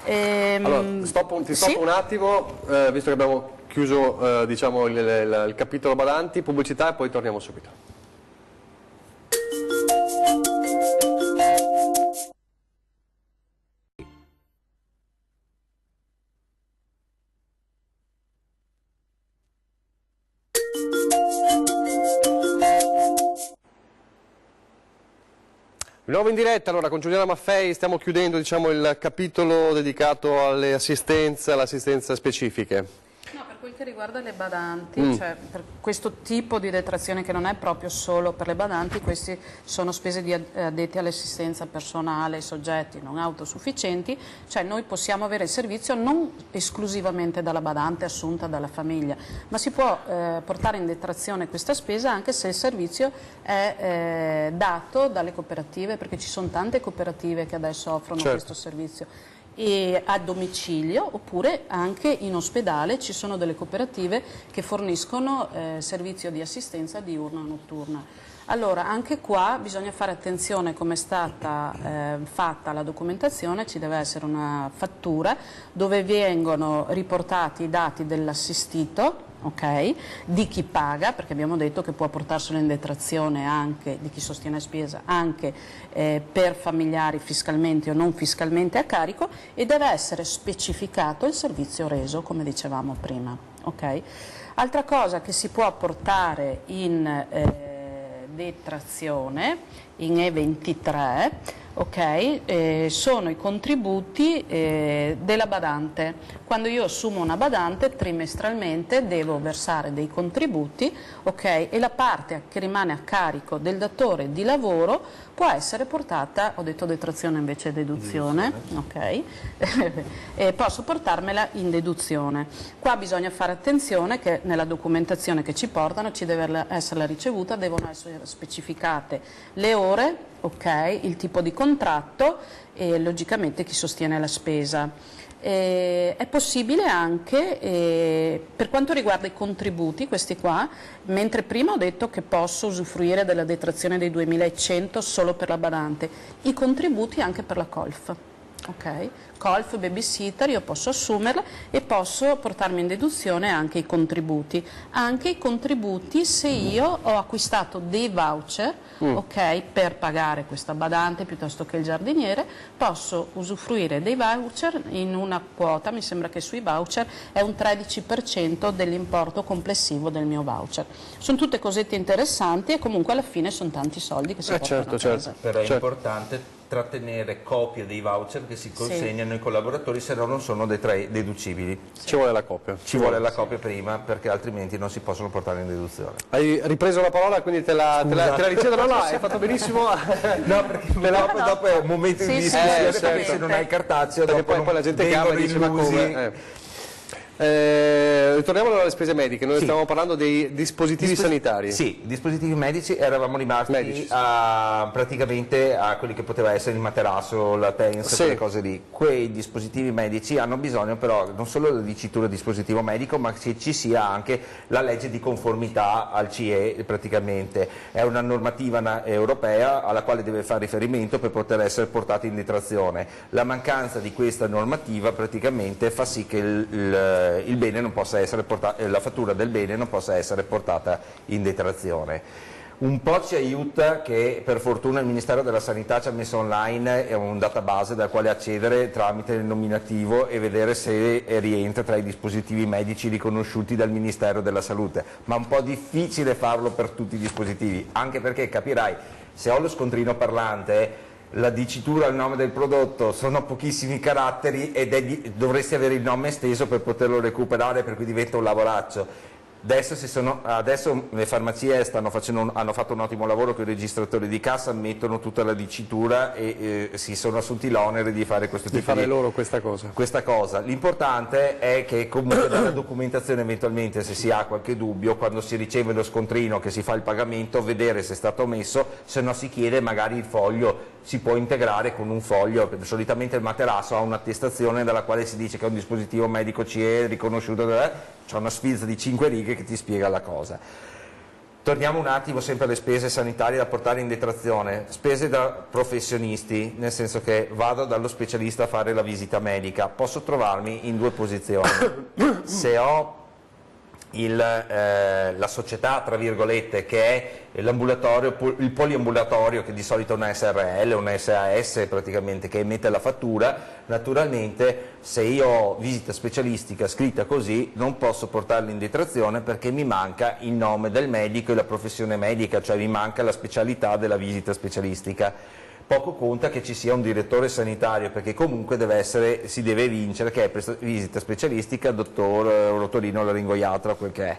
Allora, ti stoppo un attimo, visto che abbiamo chiuso diciamo, il capitolo badanti, pubblicità e poi torniamo subito. Di nuovo in diretta, allora con Giuliana Maffei stiamo chiudendo diciamo, il capitolo dedicato alle assistenze, all'assistenza specifiche. No, per quel che riguarda le badanti, cioè per questo tipo di detrazione che non è proprio solo per le badanti, queste sono spese di addetti all'assistenza personale, soggetti non autosufficienti, cioè noi possiamo avere il servizio non esclusivamente dalla badante assunta dalla famiglia, ma si può portare in detrazione questa spesa anche se il servizio è dato dalle cooperative, perché ci sono tante cooperative che adesso offrono questo servizio. E a domicilio oppure anche in ospedale ci sono delle cooperative che forniscono servizio di assistenza diurna o notturna. Allora anche qua bisogna fare attenzione come è stata fatta la documentazione, ci deve essere una fattura dove vengono riportati i dati dell'assistito, okay, di chi paga, perché abbiamo detto che può portarselo in detrazione anche di chi sostiene spesa, anche per familiari fiscalmente o non fiscalmente a carico, e deve essere specificato il servizio reso, come dicevamo prima. Okay? Altra cosa che si può portare in detrazione in E23, ok? Sono i contributi della badante. Quando io assumo una badante, trimestralmente devo versare dei contributi, ok? E la parte che rimane a carico del datore di lavoro può essere portata, ho detto detrazione invece deduzione, ok? Posso portarmela in deduzione. Qua bisogna fare attenzione che nella documentazione che ci portano ci deve essere la ricevuta, devono essere specificate le ore, ok? Il tipo di contratto e logicamente chi sostiene la spesa. È possibile anche, per quanto riguarda i contributi, questi qua, mentre prima ho detto che posso usufruire della detrazione dei 2.100 solo per la badante, i contributi anche per la colf. Okay. Colf, babysitter, io posso assumerla e posso portarmi in deduzione anche i contributi se io ho acquistato dei voucher, ok, per pagare questa badante piuttosto che il giardiniere, posso usufruire dei voucher in una quota, mi sembra che sui voucher è un 13% dell'importo complessivo del mio voucher. Sono tutte cosette interessanti e comunque alla fine sono tanti soldi che si portano a casa. Però è importante trattenere copie dei voucher che si consegnano ai collaboratori, se no non sono deducibili. Ci vuole la copia. Ci vuole la copia prima, perché altrimenti non si possono portare in deduzione. Hai ripreso la parola, quindi te la ricevo. No, hai fatto benissimo. No, perché dopo è un momento di discussione, perché se non hai il cartaceo, perché dopo poi la gente chiama e dice ma come... Ritorniamo alle spese mediche, noi stavamo parlando dei dispositivi sanitari. Sì, dispositivi medici, eravamo rimasti praticamente a quelli che poteva essere il materasso, la TENS, quelle cose lì. Quei dispositivi medici hanno bisogno però non solo della dicitura dispositivo medico, ma che ci sia anche la legge di conformità al CE, praticamente. È una normativa europea alla quale deve fare riferimento per poter essere portata in detrazione. La mancanza di questa normativa praticamente fa sì che il bene non possa essere portato, la fattura del bene non possa essere portata in detrazione. Un po' ci aiuta che per fortuna il Ministero della Sanità ci ha messo online un database dal quale accedere tramite il nominativo e vedere se rientra tra i dispositivi medici riconosciuti dal Ministero della Salute, ma è un po' difficile farlo per tutti i dispositivi, anche perché capirai, se ho lo scontrino parlante, la dicitura al nome del prodotto sono pochissimi caratteri e dovresti avere il nome esteso per poterlo recuperare, per cui diventa un lavoraccio. Adesso le farmacie hanno fatto un ottimo lavoro con i registratori di cassa, mettono tutta la dicitura e si sono assunti l'onere di fare questo tipo di fare loro questa cosa. L'importante è che comunque dalla documentazione, eventualmente se si ha qualche dubbio, quando si riceve lo scontrino che si fa il pagamento, vedere se è stato omesso, se no si chiede magari il foglio, si può integrare con un foglio. Solitamente il materasso ha un'attestazione dalla quale si dice che è un dispositivo medico CE riconosciuto, c'è una sfilza di 5 righe che ti spiega la cosa. Torniamo un attimo sempre alle spese sanitarie da portare in detrazione, spese da professionisti, nel senso che vado dallo specialista a fare la visita medica, posso trovarmi in due posizioni. Se ho la società, tra virgolette, che è l'ambulatorio, il poliambulatorio, che di solito è una SRL, una SAS praticamente, che emette la fattura, naturalmente se io ho visita specialistica scritta così non posso portarla in detrazione perché mi manca il nome del medico e la professione medica, cioè mi manca la specialità della visita specialistica. Poco conta che ci sia un direttore sanitario, perché comunque si deve vincere che è visita specialistica, dottor, otorino, laringoiatra, quel che è.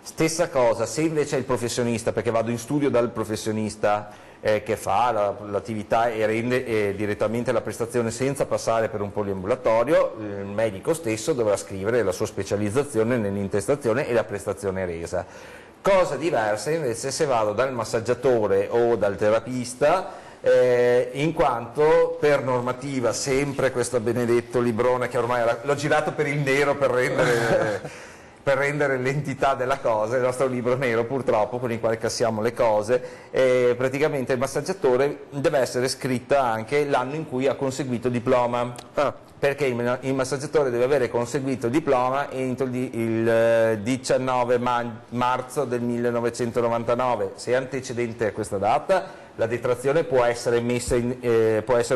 Stessa cosa, se invece è il professionista, perché vado in studio dal professionista che fa l'attività e rende direttamente la prestazione senza passare per un poliambulatorio, il medico stesso dovrà scrivere la sua specializzazione nell'intestazione e la prestazione resa. Cosa diversa invece se vado dal massaggiatore o dal terapista, in quanto per normativa, sempre questo benedetto librone che ormai l'ho girato per il nero per rendere l'entità della cosa, il nostro libro nero purtroppo con il quale cassiamo le cose, praticamente il massaggiatore deve essere scritta anche l'anno in cui ha conseguito diploma. Perché il massaggiatore deve avere conseguito il diploma entro il 19 marzo del 1999. Se è antecedente a questa data, la detrazione può essere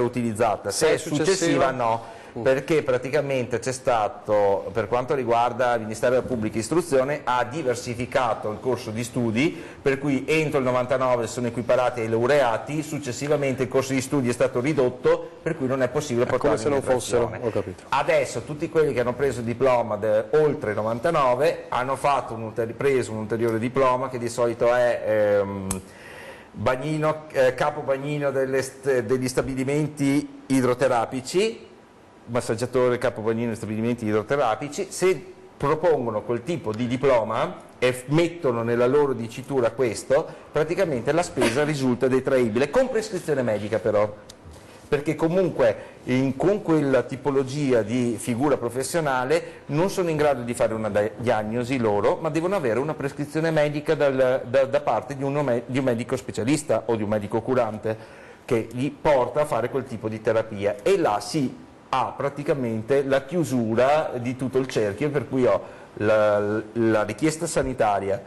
utilizzata, se è successiva no. perché praticamente c'è stato, per quanto riguarda il Ministero della Pubblica Istruzione, ha diversificato il corso di studi, per cui entro il 99 sono equiparati ai laureati, successivamente il corso di studi è stato ridotto, per cui non è possibile portarli come se non fossero, ho capito. Adesso tutti quelli che hanno preso il diploma oltre 99 hanno fatto preso un ulteriore diploma, che di solito è capo bagnino degli stabilimenti idroterapici, massaggiatore capo bagnino degli stabilimenti idroterapici. Se propongono quel tipo di diploma e mettono nella loro dicitura questo, praticamente la spesa risulta detraibile, con prescrizione medica però, perché comunque con quella tipologia di figura professionale non sono in grado di fare una diagnosi loro, ma devono avere una prescrizione medica da parte di un medico specialista o di un medico curante che gli porta a fare quel tipo di terapia, e là si ha praticamente la chiusura di tutto il cerchio, per cui ho la richiesta sanitaria,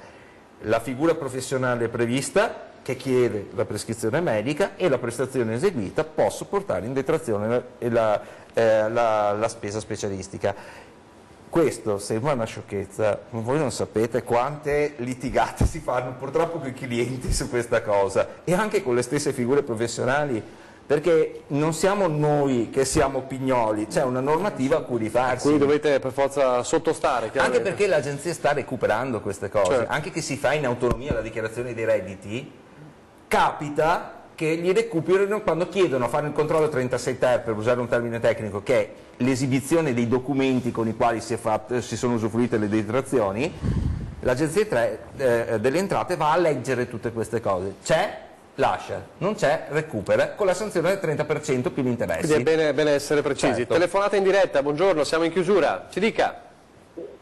la figura professionale prevista che chiede la prescrizione medica e la prestazione eseguita, posso portare in detrazione la spesa specialistica. Questo sembra una sciocchezza, ma voi non sapete quante litigate si fanno purtroppo con i clienti su questa cosa, e anche con le stesse figure professionali, perché non siamo noi che siamo pignoli, c'è una normativa a cui rifarsi. Quindi dovete per forza sottostare. Anche perché l'agenzia sta recuperando queste cose, certo. Anche che si fa in autonomia la dichiarazione dei redditi, capita che li recuperino quando chiedono a fare il controllo 37R, per usare un termine tecnico, che è l'esibizione dei documenti con i quali si sono usufruite le detrazioni. L'agenzia delle entrate va a leggere tutte queste cose, c'è, lascia, non c'è, recupera, con la sanzione del 30% più gli interessi. Quindi è bene essere precisi. Certo. Telefonata in diretta, buongiorno, siamo in chiusura, ci dica.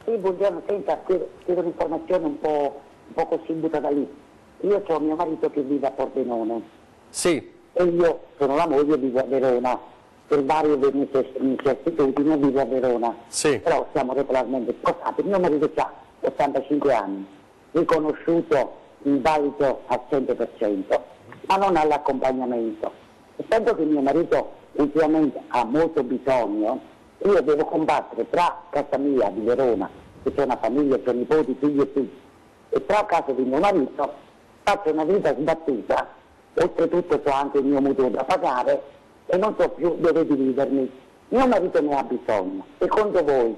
Sì, buongiorno, senta, chiedo un'informazione un po' così buttata lì. Io ho mio marito che vive a Pordenone. Sì. E io sono la moglie e vivo a Verona. Per varie vicissitudini vivo a Verona. Sì. Però siamo regolarmente sposati. Mio marito ha 85 anni, riconosciuto invalido al 100%, ma non all'accompagnamento. Essendo che mio marito ultimamente ha molto bisogno, io devo combattere tra casa mia di Verona, che c'è una famiglia, c'è nipoti, figli e figli, e tra casa di mio marito, faccio una vita sbattuta, oltretutto ho anche il mio mutuo da pagare e non so più dove dividermi. Mio marito ne ha bisogno. Secondo voi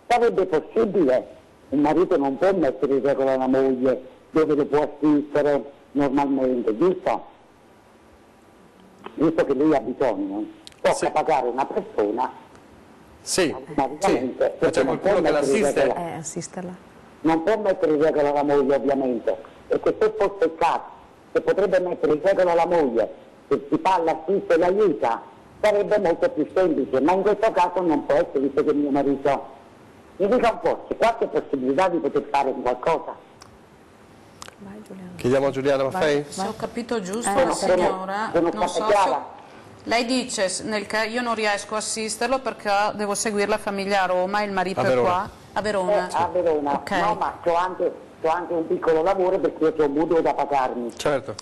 sarebbe possibile? Un marito non può mettere in regola la moglie dove lo può assistere normalmente, giusto? Visto che lui ha bisogno, tocca pagare una persona. Sì, c'è qualcuno che l'assiste. Assisterla. Non può mettere in regola la moglie, ovviamente, perché se fosse il caso, se potrebbe mettere in regola la moglie, se si fa l'assiste e l'aiuta, sarebbe molto più semplice, ma in questo caso non può essere, visto che mio marito... Mi dica un po', c'è qualche possibilità di poter fare qualcosa? Vai, Giuliano. Chiediamo a Giuliana Maffei. Se ho capito giusto, la signora, non so se... Lei dice, io non riesco a assisterlo perché devo seguire la famiglia a Roma e il marito è qua? A Verona. A Verona, Okay. No, ma c'ho anche un piccolo lavoro perché io ho un mutuo da pagarmi. Certo.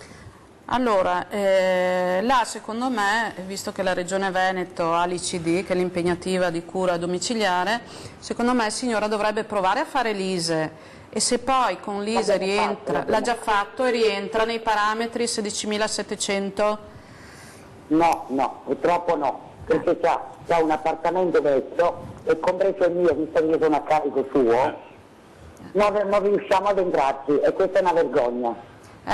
Allora, là secondo me, visto che la Regione Veneto ha l'ICD, che è l'impegnativa di cura domiciliare, secondo me signora dovrebbe provare a fare l'ISE, e se poi con l'ISE rientra, l'ha già fatto e rientra nei parametri 16.700? No, purtroppo no, perché c'ha un appartamento vecchio e compreso il mio, visto che io sono a carico suo, non riusciamo ad entrarci e questa è una vergogna.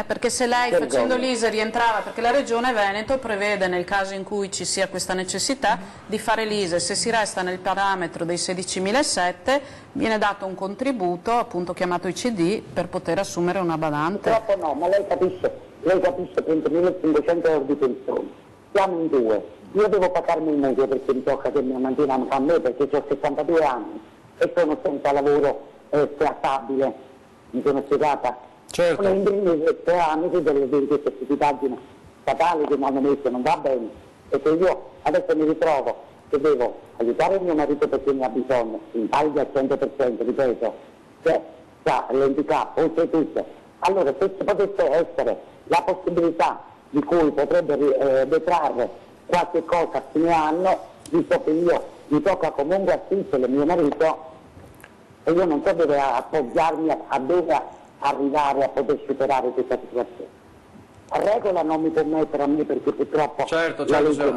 Perché se lei facendo l'ISE rientrava, perché la Regione Veneto prevede nel caso in cui ci sia questa necessità di fare l'ISE, se si resta nel parametro dei 16.700 viene dato un contributo, appunto chiamato ICD, per poter assumere una badante. Purtroppo no, ma lei capisce 30.500 euro di pensione, siamo in due, io devo pagarmi il mutuo perché mi tocca che mi mantenano a me perché ho 62 anni e sono senza lavoro stabile, mi sono spiegata? Certo. Sono in primi 3 anni delle certificazioni statali che mi hanno messo, non va bene, perché io adesso mi ritrovo che devo aiutare mio marito perché mi ha bisogno, invalido al 100%, ripeto, cioè ha l'handicap, oltretutto. Allora se ci potesse essere la possibilità di cui potrebbe detrarre qualche cosa a fine anno, visto che io mi tocca comunque assistere mio marito e io non so dove appoggiarmi, a dove arrivare a poter superare questa situazione. La regola non mi può mettere a me perché purtroppo... Certo, signora.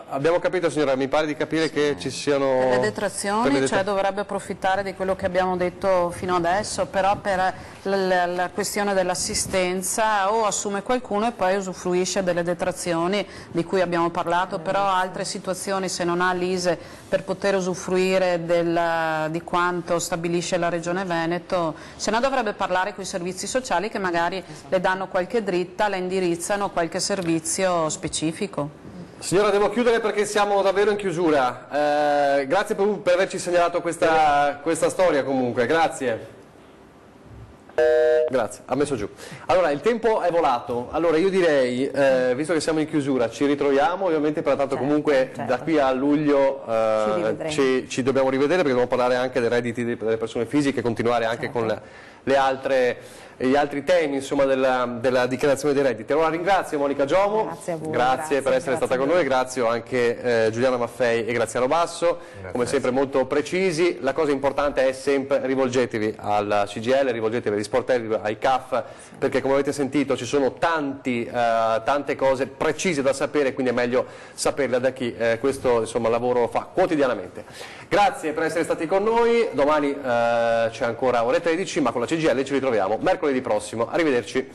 Abbiamo capito signora, mi pare di capire che ci siano... Per le detrazioni, cioè dovrebbe approfittare di quello che abbiamo detto fino adesso, però per la questione dell'assistenza o assume qualcuno e poi usufruisce delle detrazioni di cui abbiamo parlato, però altre situazioni se non ha l'ISE per poter usufruire di quanto stabilisce la Regione Veneto, se no dovrebbe parlare con i servizi sociali che magari le danno qualche dritta, la indirizzano qualche servizio specifico. Signora, devo chiudere perché siamo davvero in chiusura. Grazie per averci segnalato questa storia comunque, grazie. Grazie, ha messo giù. Allora, il tempo è volato, allora io direi, visto che siamo in chiusura, ci ritroviamo, ovviamente pertanto comunque da qui a luglio ci dobbiamo rivedere perché dobbiamo parlare anche dei redditi delle persone fisiche, continuare anche con gli altri temi insomma, della dichiarazione dei redditi. Allora ringrazio Monica Giomo, grazie a voi, grazie per essere stata con noi, grazie anche Giuliana Maffei e Graziano Basso, come sempre molto precisi. La cosa importante è sempre rivolgetevi alla CGIL, rivolgetevi agli sportelli, ai CAF, perché come avete sentito ci sono tante cose precise da sapere, quindi è meglio saperle da chi questo insomma, lavoro fa quotidianamente. Grazie per essere stati con noi, domani c'è ancora ore 13, ma con la CGIL ci ritroviamo mercoledì prossimo. Arrivederci.